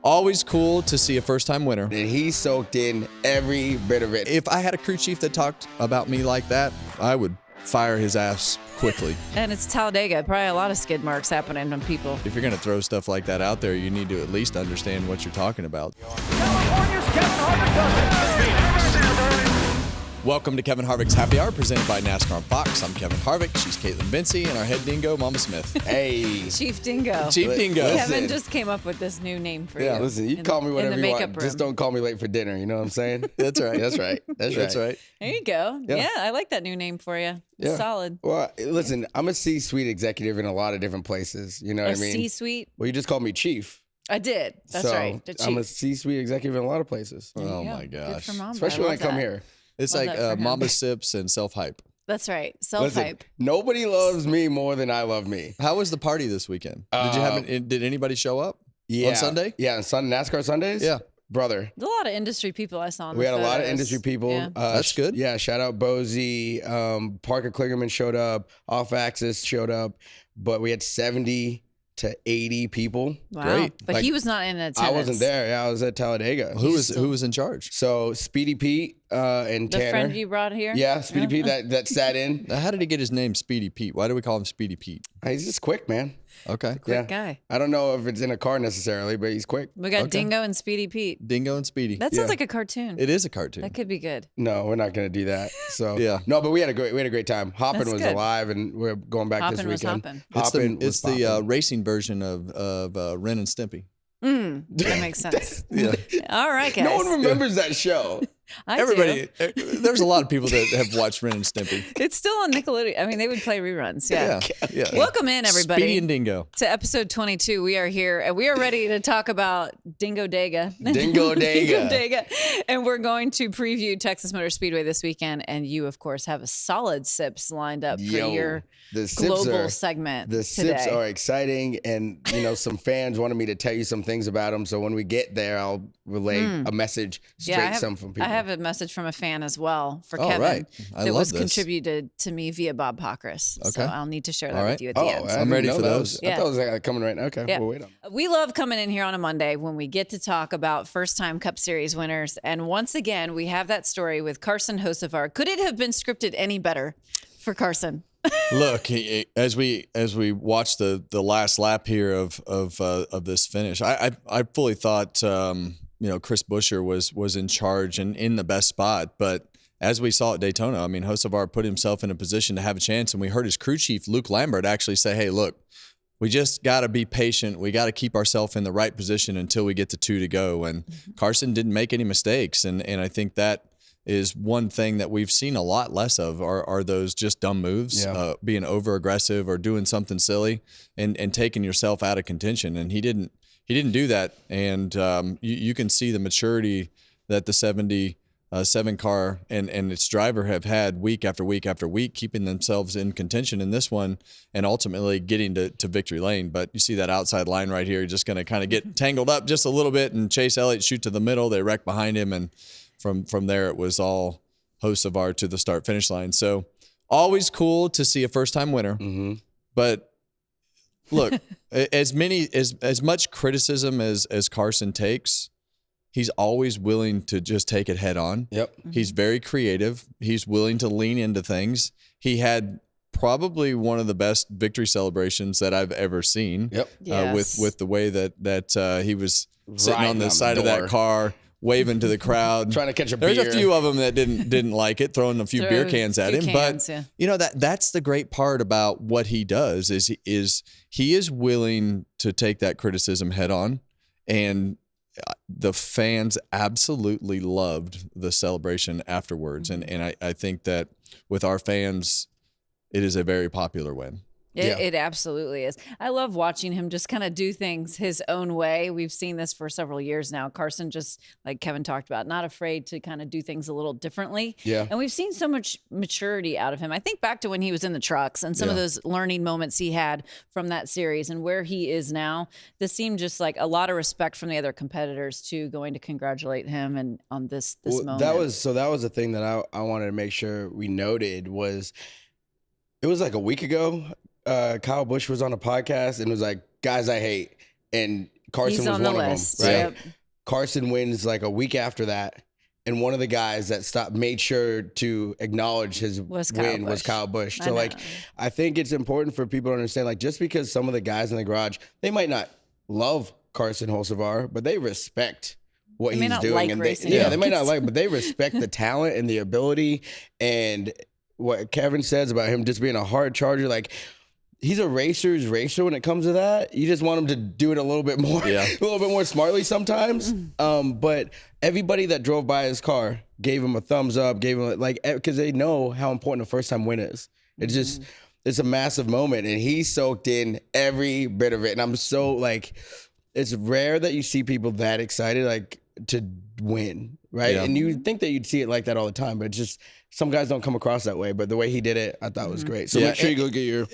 Always cool to see a first-time winner. And he soaked in every bit of it. If I had a crew chief that talked about me like that, I would fire his ass quickly. And it's Talladega. Probably a lot of skid marks happening on people. If you're going to throw stuff like that out there, you need to at least understand what you're talking about. California's Kevin Harvick does it. Welcome to Kevin Harvick's Happy Hour, presented by NASCAR on Fox. I'm Kevin Harvick. She's Kaitlyn Vincie, and our head dingo, Mamba Smith. Hey. Chief Dingo. Chief Dingo. Kevin just came up with this new name for you. Listen, you call me whatever you want. Room. Just don't call me late for dinner. You know what I'm saying? That's right. That's right. That's right. There you go. Yeah. Yeah, I like that new name for you. Yeah. Solid. Well, listen, I'm a C-suite executive in a lot of different places. You know what I mean? C-suite? Well, you just called me chief. I did. That's so right. The chief. I'm a C-suite executive in a lot of places. Oh, Yeah, my Good gosh. for Mamba. Especially when I come here. It's Love like that for him. Mamba Sips and self-hype. That's right. Listen, Self-hype. nobody loves me more than I love me. How was the party this weekend? Did anybody show up on Sunday? Yeah, on NASCAR Sundays? Yeah. Brother. There's a lot of industry people I saw in We the had a lot of photos. industry people. Yeah. That's good. Yeah, shout out Bozy. Parker Kligerman showed up. Off Axis showed up. But we had 70 to 80 people. Wow. Great. But Like, he was not in attendance. I wasn't there. Yeah, I was at Talladega. Who was in charge? So Speedy Pete and The Tanner. friend you brought here? Yeah, Speedy Pete that sat in. Now, how did he get his name Speedy Pete? Why do we call him Speedy Pete? He's just quick, man. Okay. Quick guy. I don't know if it's in a car necessarily, but he's quick. We got Okay. Dingo and Speedy Pete. Dingo and Speedy. That sounds like a cartoon. It is a cartoon. That could be good. No, we're not gonna do that. So Yeah. No, but we had a great time. Hoppin That's was good. alive, and we're going back Hoppin' this was weekend. hoppin'. Hoppin was It's the poppin'. racing version of Ren and Stimpy. That makes sense. Yeah. All right, guys. No one remembers that show. I do. Everybody, there's a lot of people that have watched Ren and Stimpy. It's still on Nickelodeon. I mean, they would play reruns. Yeah. Yeah. Welcome in, everybody. Speedy and Dingo. To episode 22. We are here and we are ready to talk about Dingo Dega. Dingo Dega. Dega. And we're going to preview Texas Motor Speedway this weekend. And you, of course, have a solid sips lined up for your the sips global are, segment The today. sips are exciting, and some fans wanted me to tell you some things about them. So when we get there, I'll relay a message straight from people. I have a message from a fan as well for Oh, Kevin right. I that love was this. contributed to me via Bob Pockris. So Okay. I'll need to share that All right. with you at the end. I I'm didn't ready know for that those. was- I Yeah. thought it was coming right now. Okay, Yeah. we'll wait on it. We love coming in here on a Monday when we get to talk about first-time Cup Series winners. And once again, we have that story with Carson Hocevar. Could it have been scripted any better for Carson? Look, as we watch the last lap here of this finish, I fully thought Chris Buescher was in charge and in the best spot, but as we saw at Daytona, I mean, Hocevar put himself in a position to have a chance, and we heard his crew chief Luke Lambert actually say, "Hey, look, we just got to be patient. We got to keep ourselves in the right position until we get to 2 to go." And Carson didn't make any mistakes, and I think that is one thing that we've seen a lot less of are those just dumb moves, being over aggressive or doing something silly and taking yourself out of contention. And he didn't do that. And you can see the maturity that the 77 car and its driver have had week after week after week, keeping themselves in contention in this one and ultimately getting to victory lane. But you see that outside line right here, just going to kind of get tangled up just a little bit, and Chase Elliott shoot to the middle. They wreck behind him, and from there, it was all Hocevar to the start-finish line. So always cool to see a first-time winner. Mm-hmm. But look, as much criticism as Carson takes, he's always willing to just take it head on. Yep. He's very creative. He's willing to lean into things. He had probably one of the best victory celebrations that I've ever seen. Yep. Yes. With the way that he was sitting Riding on the on side the of that door. car, waving to the crowd, Trying to catch a There's beer. a few of them that didn't like it, throwing a few beer cans at him. Cans, But yeah. that's the great part about what he does is he is willing to take that criticism head on, and the fans absolutely loved the celebration afterwards. And I think that with our fans, it is a very popular win. It absolutely is. I love watching him just kind of do things his own way. We've seen this for several years now. Carson, just like Kevin talked about, not afraid to kind of do things a little differently. Yeah. And we've seen so much maturity out of him. I think back to when he was in the trucks and some of those learning moments he had from that series and where he is now. This seemed just like a lot of respect from the other competitors too, going to congratulate him and on this moment. That was the thing that I wanted to make sure we noted was it was like a week ago. Kyle Busch was on a podcast and was like, "Guys, I hate." And Carson He's was on the one list. of them, right? Yep. Carson wins like a week after that, and one of the guys that made sure to acknowledge his Was win Kyle was Busch. Kyle Busch. I So like, know. I think it's important for people to understand, like, just because some of the guys in the garage, they might not love Carson Hocevar, but they respect what They may he's not doing. like And racing they him. might not like, but they respect the talent and the ability. And what Kevin says about him just being a hard charger, like, he's a racer's racer when it comes to that. You just want him to do it a little bit more, a little bit more smartly sometimes. But everybody that drove by his car gave him a thumbs up, gave him like, because they know how important a first time win is. It's just, it's a massive moment, and he soaked in every bit of it. And I'm so like, it's rare that you see people that excited, like, to win, right? Yeah. And you would think that you'd see it like that all the time, but it's just, some guys don't come across that way. But the way he did it, I thought was great. So Yeah, make sure you go get your.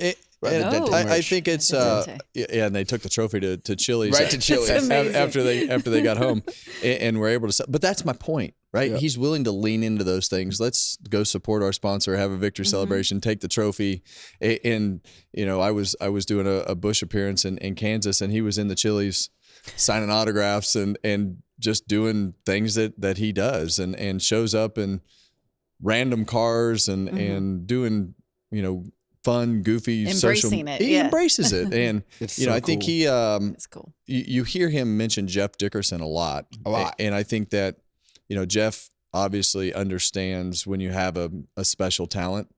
I think it's Dente. yeah, and they took the trophy to Chili's Right to Chili's. That's amazing. after they got home, and were able to. But that's my point, right? Yep. He's willing to lean into those things. Let's go support our sponsor, have a victory celebration, take the trophy. And I was doing a Busch appearance in Kansas, and he was in the Chili's signing autographs and just doing things that he does, and shows up in random cars and doing fun, goofy social. Embracing it, He yeah. embraces it, and It's I think cool. he. It's cool. You hear him mention Jeff Dickerson a lot, and I think that Jeff obviously understands when you have a special talent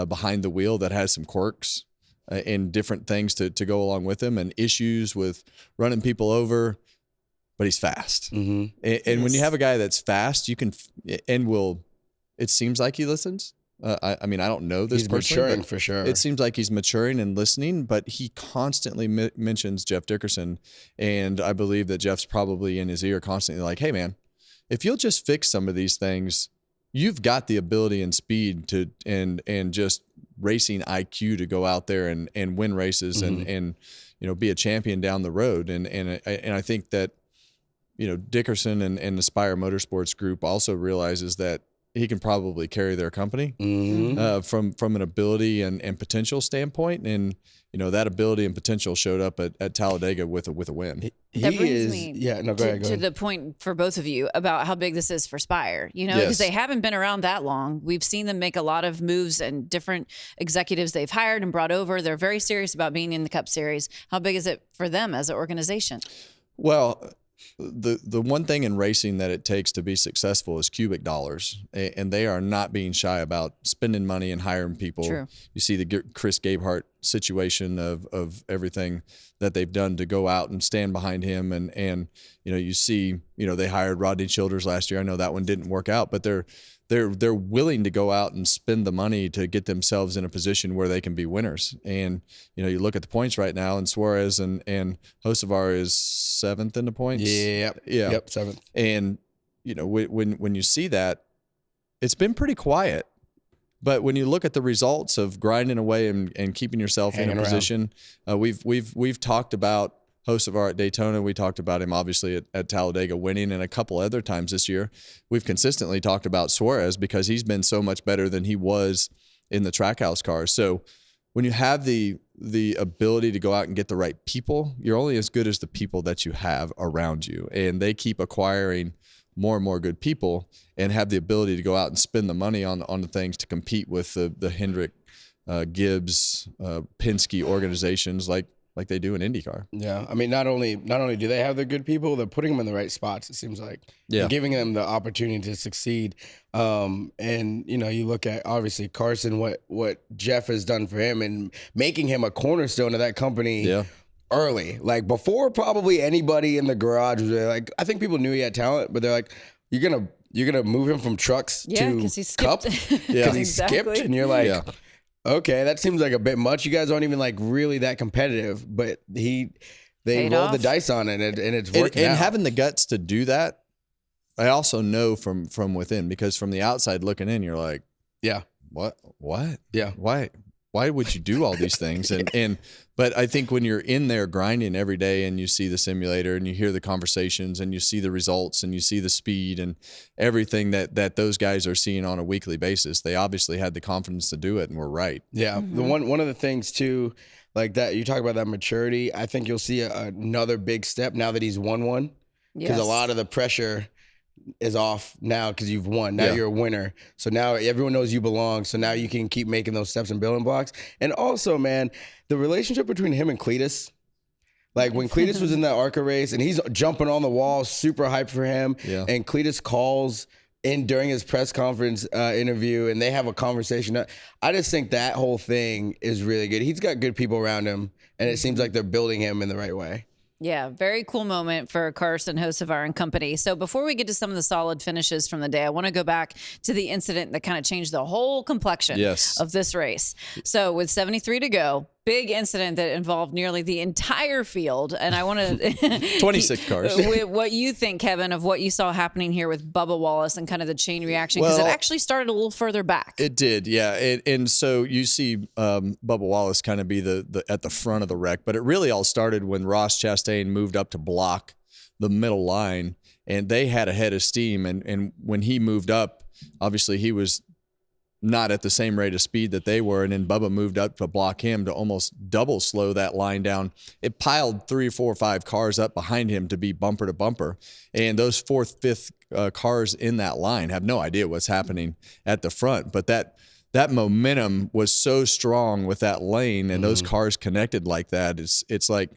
behind the wheel that has some quirks and different things to go along with him, and issues with running people over, but he's fast. Mm-hmm. And when you have a guy that's fast, you can and will. It seems like he listens. I mean, I don't know this He's personally, maturing but for sure. it seems like he's maturing and listening, but he constantly mentions Jeff Dickerson. And I believe that Jeff's probably in his ear constantly like, hey, man, if you'll just fix some of these things, you've got the ability and speed to and just racing IQ to go out there and win races and be a champion down the road. And I think that, Dickerson and the Spire Motorsports Group also realizes that he can probably carry their company from an ability and potential standpoint. And, that ability and potential showed up at Talladega with a win. That brings me go to ahead. the point for both of you about how big this is for Spire, because they haven't been around that long. We've seen them make a lot of moves and different executives they've hired and brought over. They're very serious about being in the Cup Series. How big is it for them as an organization? Well, the one thing in racing that it takes to be successful is cubic dollars, and they are not being shy about spending money and hiring people. True. You see the Chris Gabehart situation of everything that they've done to go out and stand behind him, and you see they hired Rodney Childers last year. I know that one didn't work out, but they're willing to go out and spend the money to get themselves in a position where they can be winners. And you look at the points right now, and Suarez and Hocevar is 7th in the points. Yep, 7th. And when you see that, it's been pretty quiet. But when you look at the results of grinding away and keeping yourself Hanging in a position, we've talked about Hocevar at Daytona. We talked about him obviously at Talladega winning, and a couple other times this year. We've consistently talked about Suarez because he's been so much better than he was in the Trackhouse cars. So when you have the ability to go out and get the right people, you're only as good as the people that you have around you. And they keep acquiring more and more good people and have the ability to go out and spend the money on the things to compete with the Hendrick, Gibbs, Penske organizations like they do in IndyCar. Yeah, I mean, not only do they have the good people, they're putting them in the right spots. It seems like, and giving them the opportunity to succeed. And you look at obviously Carson, what Jeff has done for him, and making him a cornerstone of that company. Yeah. Early, like before probably anybody in the garage was like, I think people knew he had talent, but they're like, you're gonna move him from trucks to 'cause he Cup skipped. because he Exactly. skipped, and you're like. Okay, that seems like a bit much. You guys aren't even like really that competitive, but they Paid rolled the off. dice on it, and it's working And out. having the guts to do that, I also know from within, because from the outside looking in, you're like, yeah, what? yeah, Why would you do all these things? But I think when you're in there grinding every day and you see the simulator and you hear the conversations and you see the results and you see the speed and everything that those guys are seeing on a weekly basis, they obviously had the confidence to do it and were right. yeah. The one of the things too, like that. You talk about that maturity. I think you'll see another big step now that he's won one, because a lot of the pressure is off now because you've won. Now you're a winner. So now everyone knows you belong. So now you can keep making those steps and building blocks. And also, man, the relationship between him and Cleetus. Like when Cleetus was in that ARCA race and he's jumping on the wall, super hyped for him. Yeah. And Cleetus calls in during his press conference interview and they have a conversation. I just think that whole thing is really good. He's got good people around him and it seems like they're building him in the right way. Yeah, very cool moment for Carson Hocevar and company. So before we get to some of the solid finishes from the day, I want to go back to the incident that kind of changed the whole complexion of this race. So with 73 to go, big incident that involved nearly the entire field. And I want to 26 cars. What you think, Kevin, of what you saw happening here with Bubba Wallace and kind of the chain reaction, because it actually started a little further back. It did, yeah. And so you see Bubba Wallace kind of be the at the front of the wreck, but it really all started when Ross Chastain moved up to block the middle line, and they had a head of steam. And when he moved up, obviously he was not at the same rate of speed that they were, and then Bubba moved up to block him to almost double slow that line down. It piled 3, 4, 5 cars up behind him to be bumper to bumper, and those 4th, 5th cars in that line have no idea what's happening at the front. But that momentum was so strong with that lane, and those cars connected like that. It's like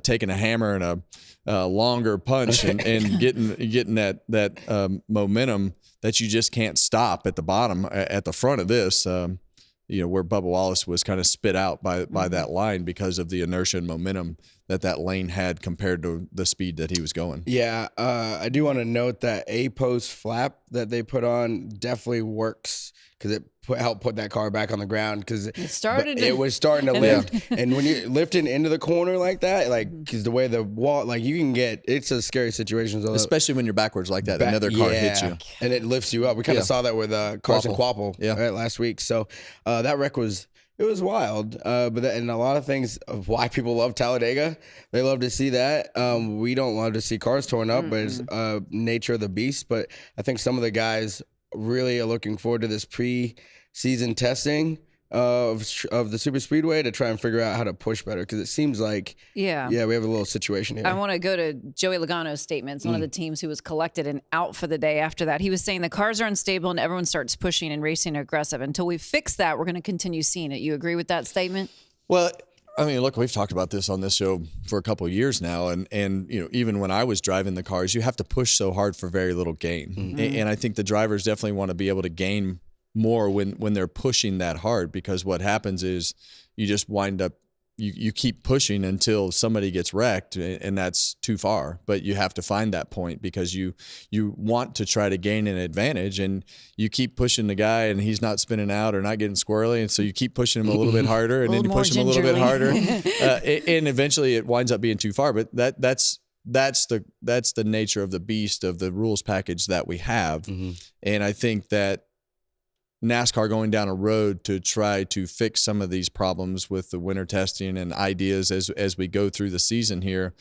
taking a hammer and a longer punch and getting that momentum that you just can't stop at the bottom, at the front of this, where Bubba Wallace was kind of spit out by that line because of the inertia and momentum that lane had compared to the speed that he was going. Yeah, I do want to note that A-post flap that they put on definitely works because it helped put that car back on the ground because it was starting to lift. And when you're lifting into the corner like that, because the way the wall, you can it's a scary situation. So especially when you're backwards like that, another car hits you. And it lifts you up. We kind of saw that with Carson Quapple last week. So that wreck was wild. And a lot of things of why people love Talladega, they love to see that. We don't love to see cars torn up, but it's nature of the beast. But I think some of the guys really are looking forward to this pre-season testing of the super speedway to try and figure out how to push better, because it seems like we have a little situation here. I want to go to Joey Logano's statements, one of the teams who was collected and out for the day after that. He was saying the cars are unstable and everyone starts pushing and racing aggressive. Until we fix that, we're going to continue seeing it. You agree with that statement? Well, I mean, look, we've talked about this on this show for a couple of years now, and even when I was driving the cars, you have to push so hard for very little gain, and I think the drivers definitely want to be able to gain more when they're pushing that hard, because what happens is you just wind up you keep pushing until somebody gets wrecked, and that's too far. But you have to find that point because you want to try to gain an advantage, and you keep pushing the guy and he's not spinning out or not getting squirrely, and so you keep pushing him a little bit harder, and then you push him a little bit harder, and eventually it winds up being too far. But that's the nature of the beast of the rules package that we have, and I think that NASCAR going down a road to try to fix some of these problems with the winter testing and ideas as we go through the season here,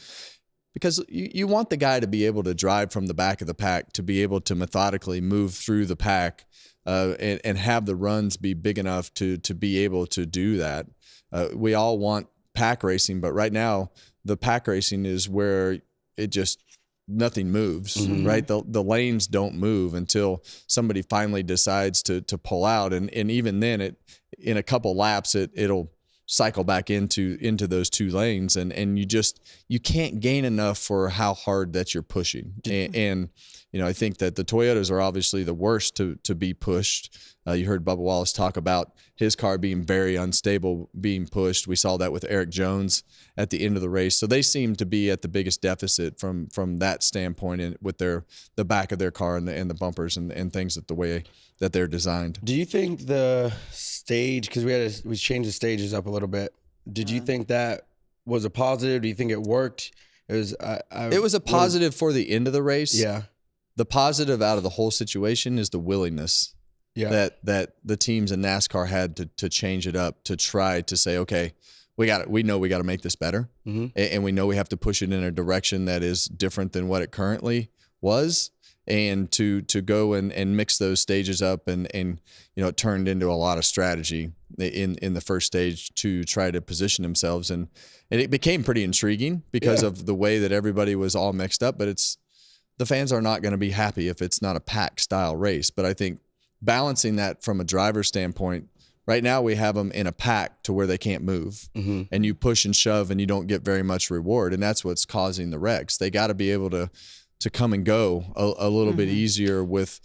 because you want the guy to be able to drive from the back of the pack, to be able to methodically move through the pack and have the runs be big enough to be able to do that. We all want pack racing, but right now the pack racing is where it just nothing moves, right? The lanes don't move until somebody finally decides to pull out, and even then, in a couple laps, it'll cycle back into those 2 lanes, and you can't gain enough for how hard that you're pushing, and I think that the Toyotas are obviously the worst to be pushed. You heard Bubba Wallace talk about his car being very unstable, being pushed. We saw that with Eric Jones at the end of the race. So they seem to be at the biggest deficit from that standpoint, with the back of their car and the bumpers and things the way that they're designed. Do you think the stage, because we changed the stages up a little bit, did you think that was a positive? Do you think it worked? It was a positive for the end of the race. Yeah. The positive out of the whole situation is the willingness that the teams in NASCAR had to change it up, to try to say, okay, we know we got to make this better, and we know we have to push it in a direction that is different than what it currently was, and to go and mix those stages up, and it turned into a lot of strategy in the first stage to try to position themselves. And it became pretty intriguing because of the way that everybody was all mixed up. But the fans are not going to be happy if it's not a pack style race. But I think balancing that from a driver's standpoint, right now we have them in a pack to where they can't move, and you push and shove and you don't get very much reward. And that's what's causing the wrecks. They got to be able to come and go a little bit easier with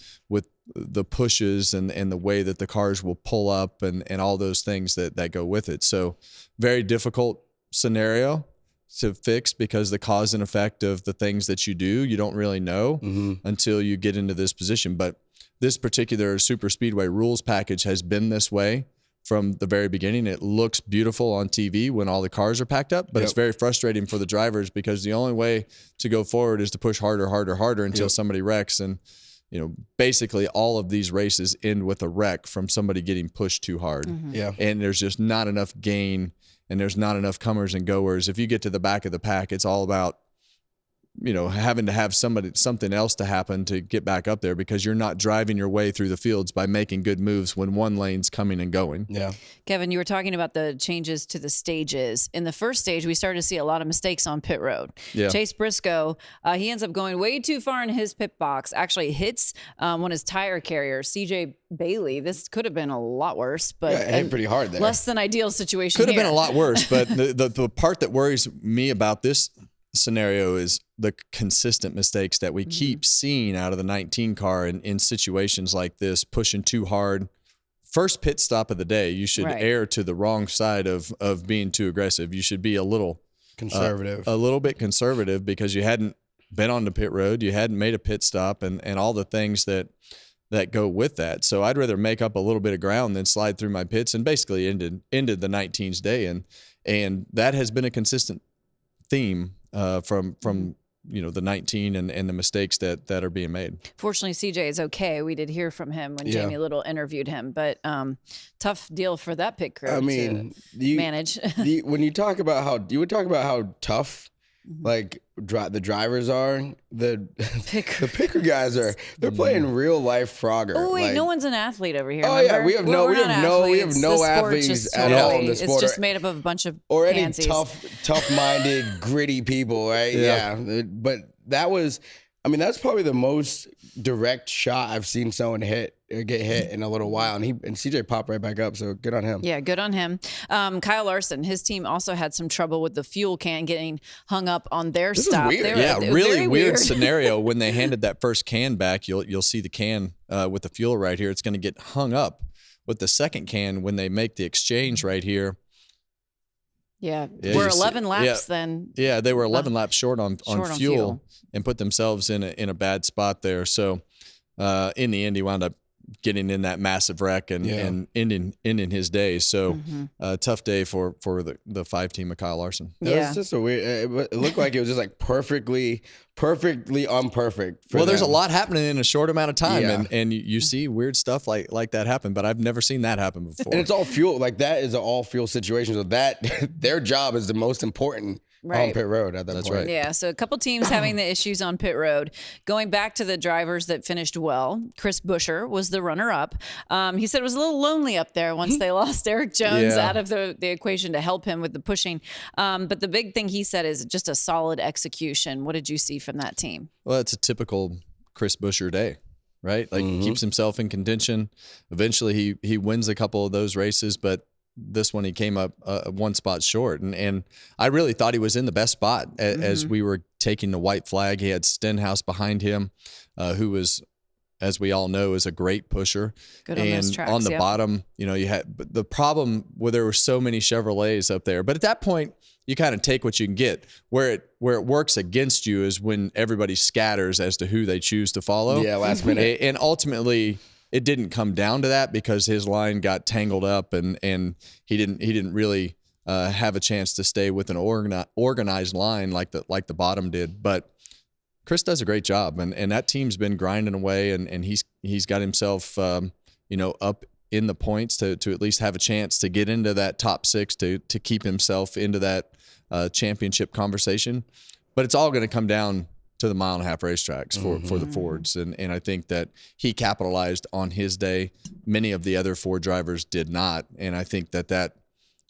the pushes and the way that the cars will pull up and all those things that go with it. So very difficult scenario to fix because the cause and effect of the things that you do, you don't really know until you get into this position. But this particular super speedway rules package has been this way from the very beginning. It looks beautiful on TV when all the cars are packed up, but it's very frustrating for the drivers because the only way to go forward is to push harder until somebody wrecks. And, basically all of these races end with a wreck from somebody getting pushed too hard. And there's just not enough gain and there's not enough comers and goers. If you get to the back of the pack, it's all about having to have something else to happen to get back up there because you're not driving your way through the fields by making good moves when one lane's coming and going. Yeah. Kevin, you were talking about the changes to the stages. In the first stage, we started to see a lot of mistakes on pit road. Chase Briscoe, he ends up going way too far in his pit box, actually hits one of his tire carriers, CJ Bailey. This could have been a lot worse, but it hit pretty hard there. Less than ideal situation. Could have been a lot worse, but the part that worries me about this scenario is the consistent mistakes that we keep seeing out of the 19 car in situations like this, pushing too hard. First pit stop of the day, you should err to the wrong side of being too aggressive. You should be a little conservative, a little bit conservative because you hadn't been on the pit road, you hadn't made a pit stop, and all the things that go with that. So I'd rather make up a little bit of ground than slide through my pits and basically ended the 19's day. And that has been a consistent theme from the 19 and the mistakes that are being made. Fortunately, CJ is okay. We did hear from him when Jamie Little interviewed him, but tough deal for that pit crew to manage. When you talk about how tough like the drivers are, the picker guys are, they're playing real life Frogger. Oh wait, no one's an athlete over here. Oh remember? yeah, we have no athletes at all in the sport. It's just made up of a bunch of or pansies. Any tough-minded, gritty people, right? Yeah. But that's probably the most direct shot I've seen someone get hit in a little while, and CJ popped right back up, so good on him. Yeah, good on him. Kyle Larson, his team also had some trouble with the fuel can getting hung up on their stop. Weird. Really weird scenario. When they handed that first can back, you'll see the can with the fuel right here. It's going to get hung up with the second can when they make the exchange right here. Yeah, we're 11 laps then. Yeah, they were 11 laps short on fuel and put themselves in a bad spot there. So in the end, he wound up getting in that massive wreck and ending his day. So tough day for the 5 team of Kyle Larson. It was just a weird. It looked like it was just like perfectly unperfect. There's a lot happening in a short amount of time, and you see weird stuff like that happen. But I've never seen that happen before. And it's all fuel. Like that is an all fuel situation. So that their job is the most important. On pit road at that point. Right. Yeah, so a couple teams having the issues on pit road. Going back to the drivers that finished well, Chris Buescher was the runner-up. He said it was a little lonely up there once they lost Eric Jones out of the equation to help him with the pushing. But the big thing he said is just a solid execution. What did you see from that team? Well, it's a typical Chris Buescher day, right? Like he keeps himself in contention. Eventually he wins a couple of those races, but this one he came up one spot short, and I really thought he was in the best spot as we were taking the white flag. He had Stenhouse behind him, who was, as we all know, is a great pusher. Good on those tracks, on the bottom, you had the problem where there were so many Chevrolets up there. But at that point, you kind of take what you can get. Where it works against you is when everybody scatters as to who they choose to follow. Yeah, last minute, and ultimately. It didn't come down to that because his line got tangled up and he didn't really have a chance to stay with an organized line like the bottom did. But Chris does a great job, and that team's been grinding away, and he's got himself up in the points to at least have a chance to get into that top 6 to keep himself into that championship conversation. But it's all going to come down to the 1.5 mile racetracks for the Fords. And I think that he capitalized on his day. Many of the other Ford drivers did not. And I think that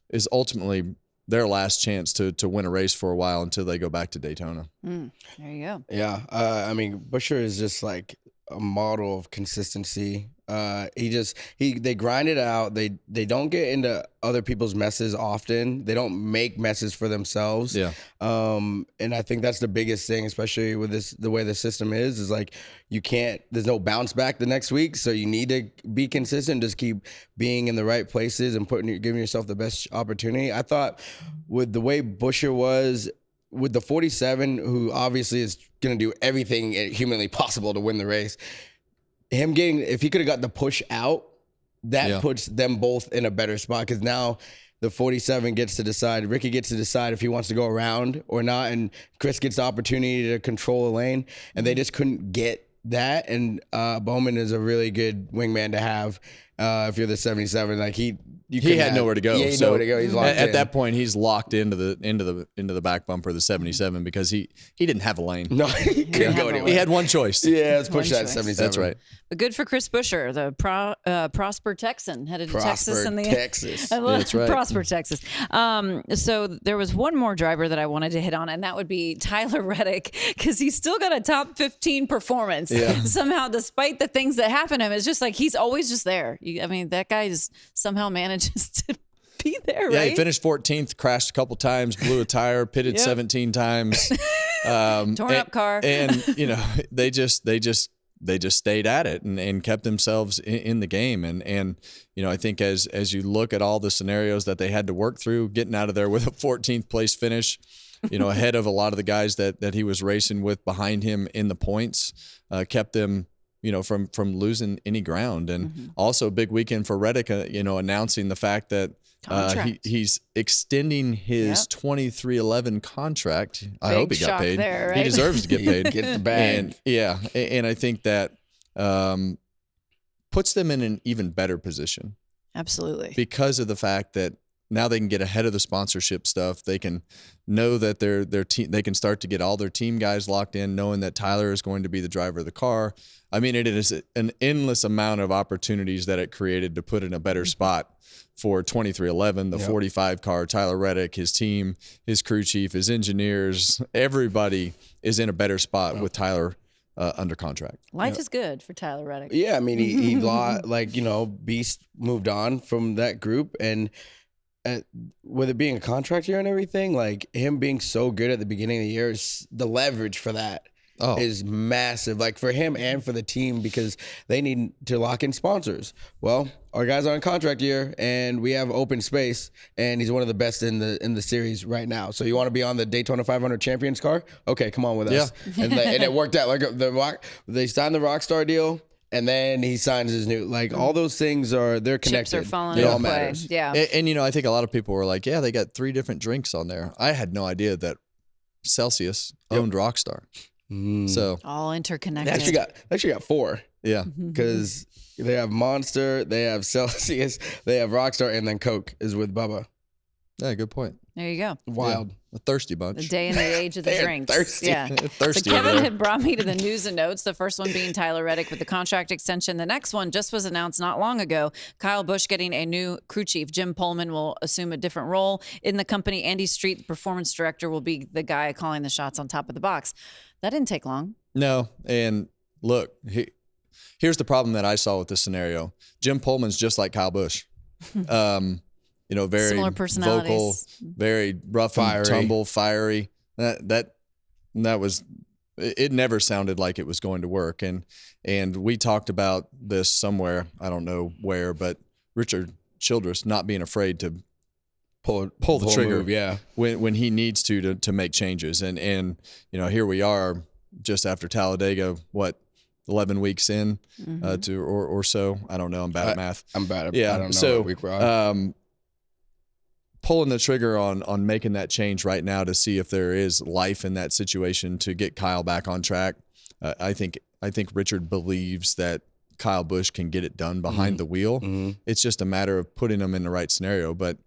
is ultimately their last chance to win a race for a while until they go back to Daytona. There you go. Yeah. I mean, Buescher is just like a model of consistency. They grind it out. They don't get into other people's messes often. They don't make messes for themselves. Yeah. And I think that's the biggest thing, especially with the way the system is like there's no bounce back the next week. So you need to be consistent, just keep being in the right places and giving yourself the best opportunity. I thought with the way Buescher was with the 47, who obviously is going to do everything humanly possible to win the race, if he could have got the push out, that puts them both in a better spot, because now the 47 gets to decide, Ricky gets to decide if he wants to go around or not, and Chris gets the opportunity to control a lane, and they just couldn't get that. And Bowman is a really good wingman to have if you're the 77. Like he had nowhere to go. Yeah, he had nowhere to go. He's locked in. At that point, he's locked into the back bumper of the 77 because he didn't have a lane. No, he couldn't go anywhere. He had one choice. Yeah, let's push that 77. That's right. But good for Chris Buescher, the Prosper Texan, headed to Texas in the Texas. I love that's right. Prosper, Texas. So there was one more driver that I wanted to hit on, and that would be Tyler Reddick, because he's still got a top 15 performance somehow, despite the things that happen to him. It's just like he's always just there. That guy somehow manages to be there, right? Yeah, he finished 14th, crashed a couple times, blew a tire, pitted 17 times. Torn up car. And, they just stayed at it and kept themselves in the game. And I think as you look at all the scenarios that they had to work through, getting out of there with a 14th place finish, ahead of a lot of the guys that he was racing with behind him in the points, kept them from losing any ground. And also a big weekend for Reddick, announcing the fact that he's extending his 2311 contract. I hope he got paid. There, right? He deserves to get paid. Get the bag. And I think that puts them in an even better position. Absolutely. Because of the fact that now they can get ahead of the sponsorship stuff. They can know that their team. They can start to get all their team guys locked in, knowing that Tyler is going to be the driver of the car. I mean, it is an endless amount of opportunities that it created to put in a better spot for 2311, the 45 car, Tyler Reddick, his team, his crew chief, his engineers. Everybody is in a better spot with Tyler under contract. Life is good for Tyler Reddick. Yeah, I mean, he Beast moved on from that group, and with it being a contract year and everything, like him being so good at the beginning of the year, the leverage for that is massive, like for him and for the team, because they need to lock in sponsors. Well, our guys are on contract year and we have open space, and he's one of the best in the series right now. So you want to be on the Daytona 500 Champions car? Okay, come on with us. And it worked out. Like they signed the Rockstar deal, and then he signs his new, like all those things they're connected. Chips are falling it all into play. matters. Yeah. And I think a lot of people were like, they got 3 different drinks on there. I had no idea that Celsius owned Rockstar. So all interconnected. They actually got 4. Yeah. Because they have Monster, they have Celsius, they have Rockstar, and then Coke is with Bubba. Yeah, good point. There you go. Wild. A thirsty bunch. The day and the age of the drinks. Thirsty. Yeah. Thirsty So over Kevin there. had brought me to the news and notes. The first one being Tyler Reddick with the contract extension. The next one just was announced not long ago. Kyle Busch getting a new crew chief. Jim Pullman will assume a different role in the company. Andy Street, the performance director, will be the guy calling the shots on top of the box. That didn't take long. No, and look, here's the problem that I saw with this scenario. Jim Pullman's just like Kyle Busch. Very Similar vocal, personalities. very rough and tumble, fiery. That was, it never sounded like it was going to work. And we talked about this somewhere, I don't know where, but Richard Childress not being afraid to pull the trigger when he needs to make changes. And here we are just after Talladega, 11 weeks in or so. I don't know. I'm bad at math. I'm bad at I don't know. So what week we're on. Pulling the trigger on making that change right now to see if there is life in that situation to get Kyle back on track. I think Richard believes that Kyle Busch can get it done behind the wheel. It's just a matter of putting him in the right scenario. But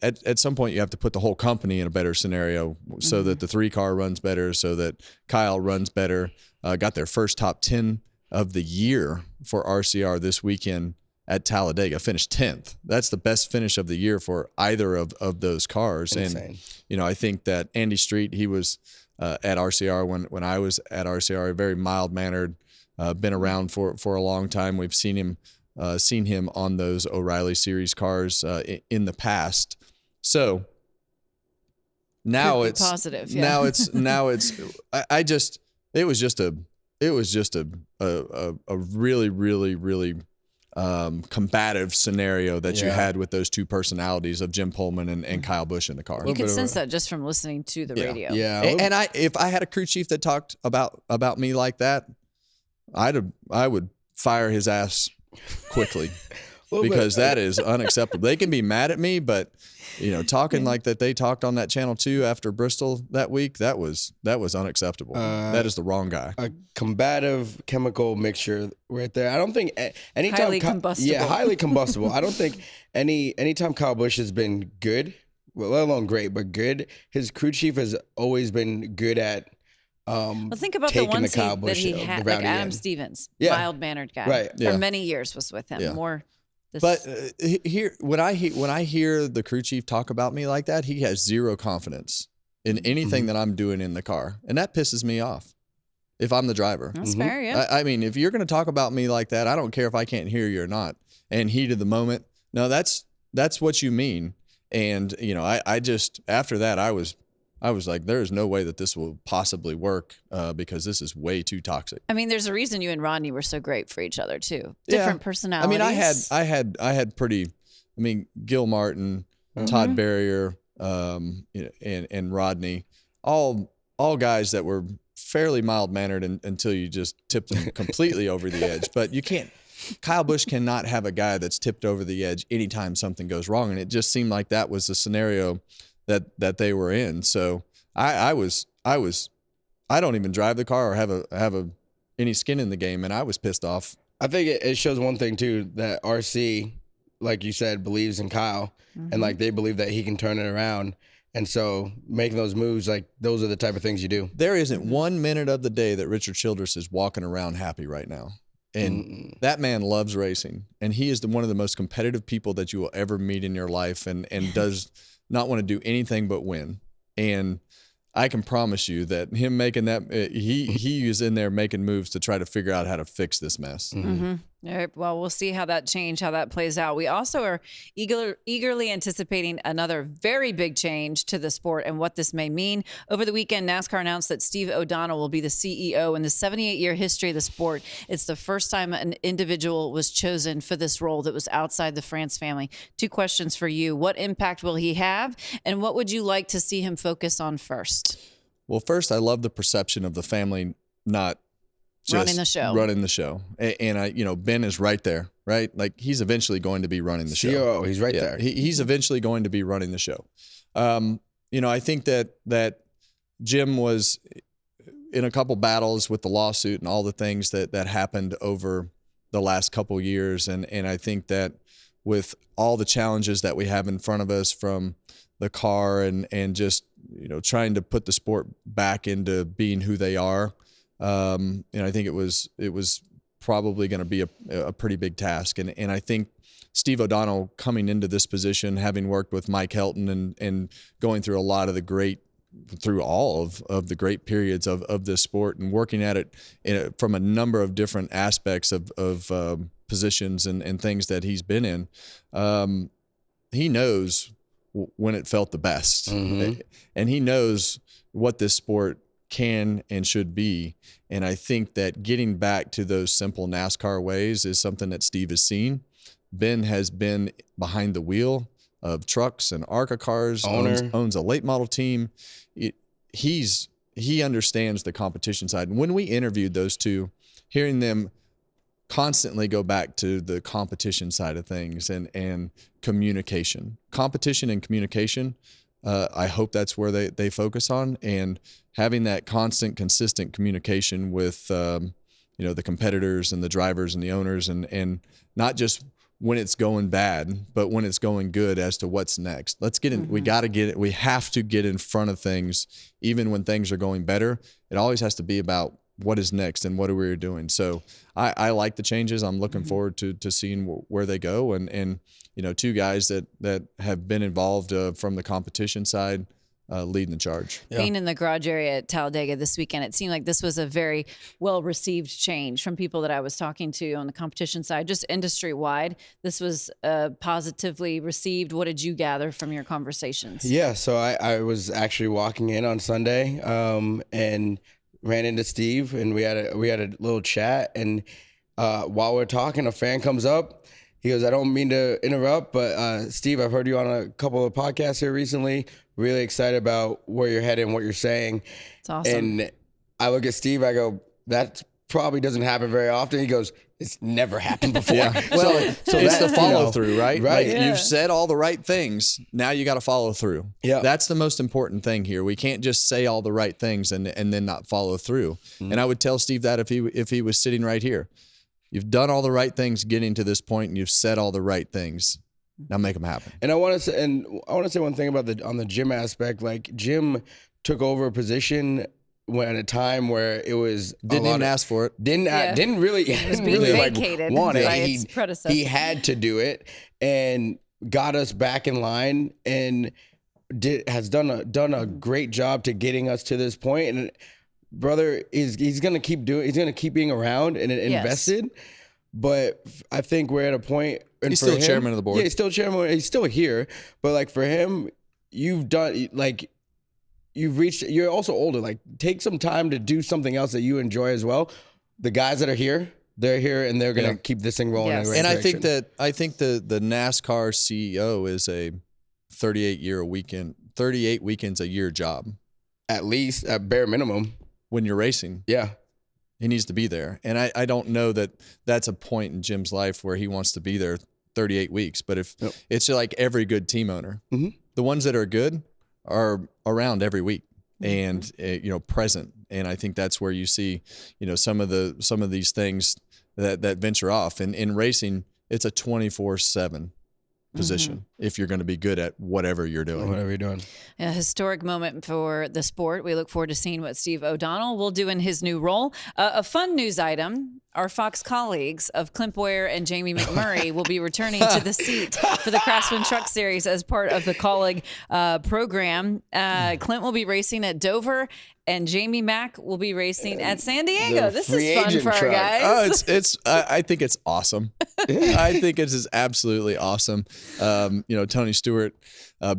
at some point you have to put the whole company in a better scenario so that the 3-car runs better, so that Kyle runs better. Got their first top 10 of the year for RCR this weekend at Talladega, finished 10th. That's the best finish of the year for either of those cars. Insane. And, I think that Andy Street, he was at RCR when I was at RCR, very mild-mannered, been around for a long time. We've seen him on those O'Reilly Series cars in the past. So now it's positive. Yeah. Now it's it was just a really, really, really combative scenario that you had with those two personalities of Jim Pullman and Kyle Busch in the car. You can sense that just from listening to the radio. Yeah. And if I had a crew chief that talked about me like that, I would fire his ass quickly because that is unacceptable. They can be mad at me, but talking like that they talked on that Channel 2 after Bristol that week, that was unacceptable. That is the wrong guy. A combative chemical mixture right there. I don't think anytime Highly combustible. Yeah, highly combustible. I don't think anytime Kyle Busch has been good, well, let alone great, but good, his crew chief has always been good at well, think about the taking ones Kyle that Busch he the had, rowdy like Adam end. Stevens, Yeah. mild-mannered guy, Right. for many years was with him. Yeah. More. But here, when I hear the crew chief talk about me like that, he has zero confidence in anything that I'm doing in the car, and that pisses me off. If I'm the driver, That's fair, yeah. I mean, if you're going to talk about me like that, I don't care if I can't hear you or not. And heat of the moment, no, that's what you mean. And I just after that, I was like, there is no way that this will possibly work because this is way too toxic. I mean, there's a reason you and Rodney were so great for each other too. Different personalities. I mean, I had pretty. I mean, Gil Martin, Todd Berrier, and Rodney, all guys that were fairly mild-mannered until you just tipped them completely over the edge. But you can't. Kyle Busch cannot have a guy that's tipped over the edge anytime something goes wrong, and it just seemed like that was the scenario that they were in. So I don't even drive the car or have any skin in the game, and I was pissed off. I think it shows one thing too, that RC, like you said, believes in Kyle, and like they believe that he can turn it around. And so making those moves, like those are the type of things you do. There isn't 1 minute of the day that Richard Childress is walking around happy right now. And that man loves racing, and he is one of the most competitive people that you will ever meet in your life, and does not want to do anything but win. And I can promise you that him making that, he is in there making moves to try to figure out how to fix this mess. All right, well, we'll see how that plays out. We also are eagerly anticipating another very big change to the sport and what this may mean. Over the weekend, NASCAR announced that Steve O'Donnell will be the CEO. In the 78-year history of the sport, it's the first time an individual was chosen for this role that was outside the France family. 2 questions for you. What impact will he have, and what would you like to see him focus on first? Well, first, I love the perception of the family not just running the show. And Ben is right there, right? Like, he's eventually going to be running the show. COO, he's right there. He's eventually going to be running the show. I think that Jim was in a couple battles with the lawsuit and all the things that happened over the last couple years. And I think that with all the challenges that we have in front of us from the car and just, trying to put the sport back into being who they are, I think it was probably going to be a pretty big task. And I think Steve O'Donnell coming into this position, having worked with Mike Helton and going through all of the great periods of this sport and working at it from a number of different aspects of positions and things that he's been in, he knows when it felt the best. And he knows what this sport can and should be. And I think that getting back to those simple NASCAR ways is something that Steve has seen. Ben has been behind the wheel of trucks and ARCA cars, owns a late model team. He understands the competition side. And when we interviewed those two, hearing them constantly go back to the competition side of things and communication, competition and communication, I hope that's where they focus on, and having that constant, consistent communication with, the competitors and the drivers and the owners, and not just when it's going bad, but when it's going good as to what's next. Let's get in. We got to get it. We have to get in front of things, even when things are going better. It always has to be about what is next and what are we doing. So I like the changes. I'm looking forward to seeing where they go. And two guys that have been involved from the competition side, leading the charge. Being in the garage area at Talladega this weekend, it seemed like this was a very well-received change from people that I was talking to on the competition side, just industry-wide. This was positively received. What did you gather from your conversations? Yeah, so I was actually walking in on Sunday and ran into Steve, and we had a little chat. And while we're talking, a fan comes up. He goes, "I don't mean to interrupt, but Steve, I've heard you on a couple of podcasts here recently. Really excited about where you're headed and what you're saying." It's awesome. And I look at Steve, I go, "That probably doesn't happen very often." He goes, "It's never happened before." Yeah. Well, so it's the follow through, right? Right. Like, you've said all the right things. Now you got to follow through. Yeah. That's the most important thing here. We can't just say all the right things and then not follow through. And I would tell Steve that if he was sitting right here. You've done all the right things getting to this point, and you've said all the right things. Now make them happen. And I want to say one thing about on the Jim aspect. Like, Jim took over a position at a time where it was Didn't even ask for it. Didn't really vacated want it. by its predecessor. He had to do it and got us back in line and has done a great job to getting us to this point. And brother he's gonna keep being around and invested. But I think we're at a point. And he's still chairman of the board. Yeah, he's still chairman. He's still here. But like, for him, you've reached. You're also older. Like, take some time to do something else that you enjoy as well. The guys that are here, they're here, and they're gonna keep this thing rolling. Yes. In a great And direction. I think the NASCAR CEO is a 38 weekends a year job. At least at bare minimum. When you're racing, Yeah. he needs to be there. And I don't know that that's a point in Jim's life where he wants to be there 38 weeks. But if it's like every good team owner, the ones that are good are around every week and present. And I think that's where you see some of these things that venture off. And in racing, it's a 24/7 position if you're going to be good at whatever you're doing. A historic moment for the sport. We look forward to seeing what Steve O'Donnell will do in his new role. A fun news item. Our Fox colleagues of Clint Boyer and Jamie McMurray will be returning to the seat for the Craftsman Truck Series as part of the colleague program. Clint will be racing at Dover, and Jamie Mack will be racing at San Diego. This is fun for our guys. I think it's awesome. I think it is absolutely awesome. Tony Stewart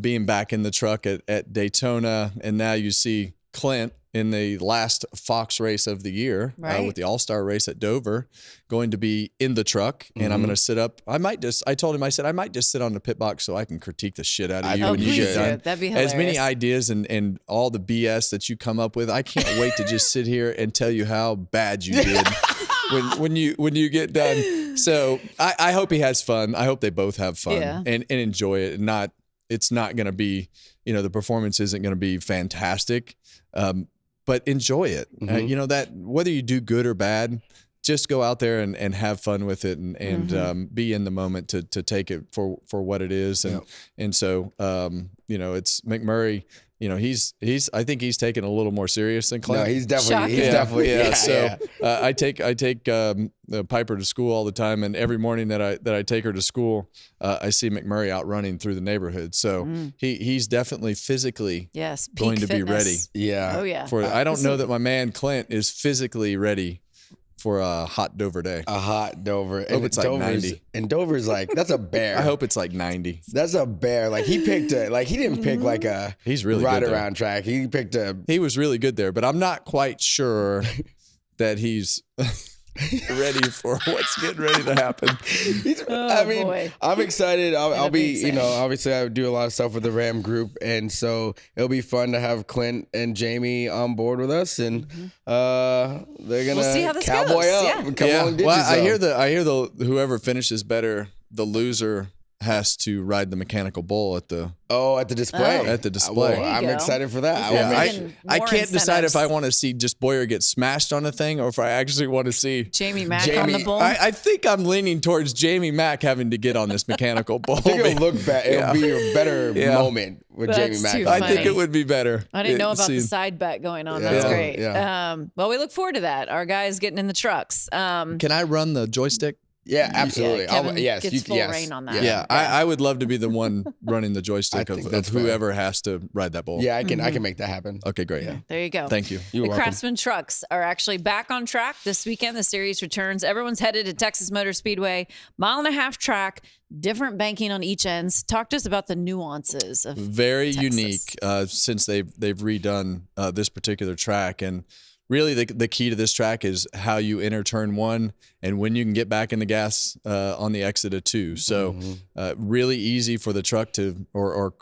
being back in the truck at Daytona, and now you see Clint in the last Fox race of the year with the All-Star race at Dover, going to be in the truck, and I'm going to sit up. I told him, I said, I might just sit on the pit box so I can critique the shit out of you when you get done. That'd be hilarious. As many ideas and all the BS that you come up with, I can't wait to just sit here and tell you how bad you did when you get done. So I hope he has fun. I hope they both have fun and enjoy it. And it's not going to be, the performance isn't going to be fantastic. But enjoy it. That whether you do good or bad, just go out there and have fun with it and be in the moment to take it for what it is. And so it's McMurray. I think he's taken a little more serious than Clint. No, he's definitely. I take Piper to school all the time, and every morning that I take her to school, I see McMurray out running through the neighborhood. So he's definitely physically going to be ready. Yeah. Oh yeah. I don't know that my man Clint is physically ready for a hot Dover day. A hot Dover. I hope it's like 90. And Dover's like, that's a bear. I hope it's like 90. That's a bear. Like, he picked he didn't pick like a He's really ride good around track. He picked He was really good there, but I'm not quite sure that he's ready for what's getting ready to happen. Boy. I'm excited. I'll be, obviously I do a lot of stuff with the Ram group, and so it'll be fun to have Clint and Jamie on board with us, and they're gonna see how this cowboy goes. up. Yeah. Come on, I hear the whoever finishes better, the loser has to ride the mechanical bull at the display. At the display. Well, I'm go. excited for that. I can't decide if I incentives. want to see just Boyer get smashed on a thing or if I actually want to see Jamie Mack on the bull. I think I'm leaning towards Jamie Mack having to get on this mechanical bull. I think it'll look better. It'll be a better moment with That's Jamie Mack. too I funny. think it would be better. I didn't know about the side bet going on. That's Yeah. great. Yeah. Well, we look forward to that. Our guys getting in the trucks. Can I run the joystick? Yeah, absolutely. Yeah, Kevin yes, gets full reign on that. Yeah, I would love to be the one running the joystick I think of that's fair. whoever has to ride that bull. Yeah, I can make that happen. Okay, great. There you go. Thank you. You're The welcome. Craftsman trucks are actually back on track this weekend. The series returns. Everyone's headed to Texas Motor Speedway. 1.5-mile track, different banking on each ends. Talk to us about the nuances of Very Texas. unique since they've redone this particular track. And really the key to this track is how you enter turn one and when you can get back in the gas on the exit of two. So really easy for the truck to or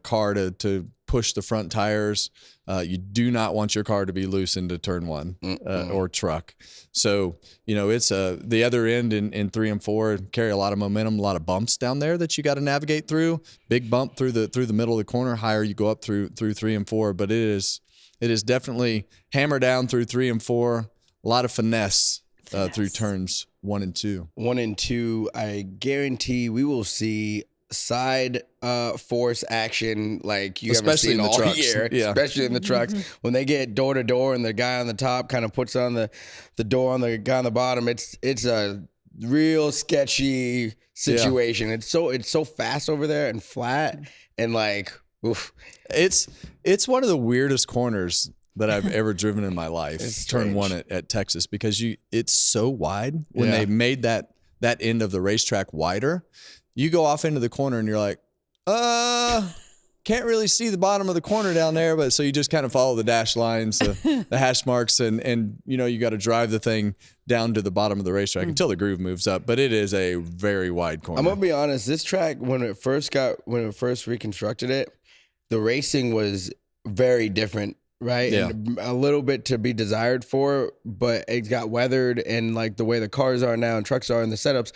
car to push the front tires. You do not want your car to be loose into turn one or truck. So, it's the other end in 3 and 4 carry a lot of momentum, a lot of bumps down there that you got to navigate through. Big bump through the middle of the corner, higher you go up through 3 and 4, but it is definitely hammer down through 3 and 4. A lot of finesse through turns 1 and 2. 1 and 2, I guarantee we will see side force action like you Especially haven't seen in the all trucks. year, Yeah. especially in the trucks. When they get door to door and the guy on the top kind of puts on the door on the guy on the bottom, it's a real sketchy situation. It's so fast over there and flat and like oof. It's one of the weirdest corners that I've ever driven in my life. It's turn strange. 1 at Texas because it's so wide. When Yeah. they made that end of the racetrack wider, you go off into the corner and you're like, can't really see the bottom of the corner down there, but so you just kind of follow the dash lines, the hash marks, and you got to drive the thing down to the bottom of the racetrack until the groove moves up. But it is a very wide corner. I'm gonna be honest. This track, when it first reconstructed it, the racing was very different, right? Yeah. And a little bit to be desired for, but it got weathered, and like the way the cars are now and trucks are and the setups,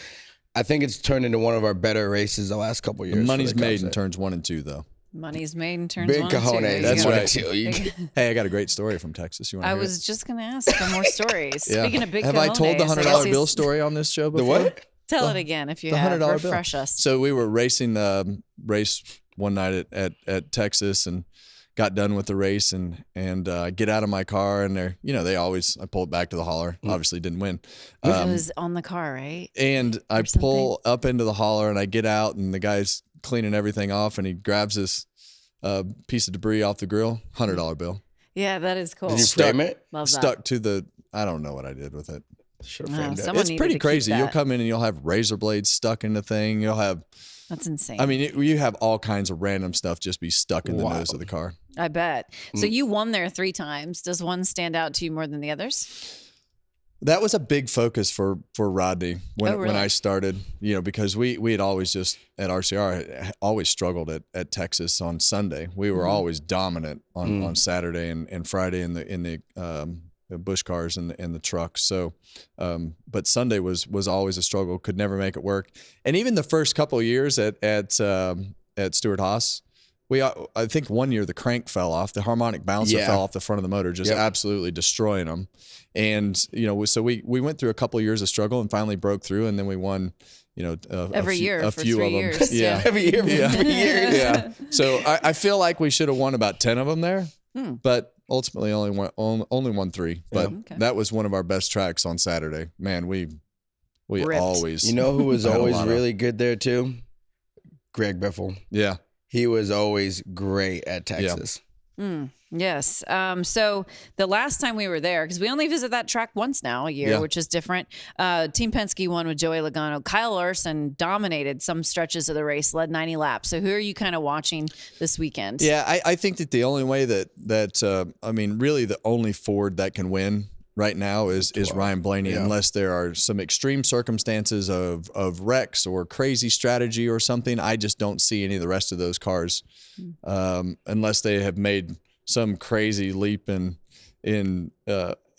I think it's turned into one of our better races the last couple of years. Money's for the made Cup in turns 1 and 2, though. Money's made in turns Big 1 and 2. cojones. There you That's go. right. Hey, I got a great story from Texas. You want to I hear was just going to ask for more stories. Yeah. Speaking of big Have I told the cojones, I $100 guess bill he's- story on this show The before? what? Tell it again if you The have. $100 bill. Refresh us. So we were racing race one night at Texas and got done with the race and get out of my car and I pulled back to the hauler. Obviously didn't win. It was on the car, right? And I something. pull up into the hauler and I get out and the guy's cleaning everything off and he grabs this piece of debris off the grill, $100 bill. Yeah, that is cool. Did you frame it? Love that. Stuck to I don't know what I did with it. Sure, Oh, framed it. someone It's needed pretty to keep crazy. You'll that. come in and you'll have razor blades stuck in the thing. You'll have, That's insane. I mean, you have all kinds of random stuff just be stuck in the nose of the car. I bet. So you won there 3 times. Does one stand out to you more than the others? That was a big focus for Rodney when Oh, really? I started, because we had always just at RCR had always struggled at Texas on Sunday. We were always dominant on Saturday and Friday in the Busch cars and the trucks. So, but Sunday was always a struggle. Could never make it work. And even the first couple of years at Stewart Haas, I think one year the crank fell off, the harmonic bouncer fell off the front of the motor, just absolutely destroying them. And so we went through a couple of years of struggle and finally broke through, and then we won. Every year a for few 3 of them. years. Yeah. Every year for 3 years. Yeah. So I feel like we should have won about 10 of them there, but ultimately only won 3. But that was one of our best tracks on Saturday. Man, we Ripped. always. You know who was had a always lot of- really good there too? Greg Biffle. Yeah. He was always great at Texas. Yes. So the last time we were there, because we only visit that track once now a year, which is different. Team Penske won with Joey Logano. Kyle Larson dominated some stretches of the race, led 90 laps. So who are you kind of watching this weekend? Yeah, I think that the only way that really the only Ford that can win right now is Ryan Blaney, unless there are some extreme circumstances of wrecks or crazy strategy or something. I just don't see any of the rest of those cars unless they have made some crazy leap in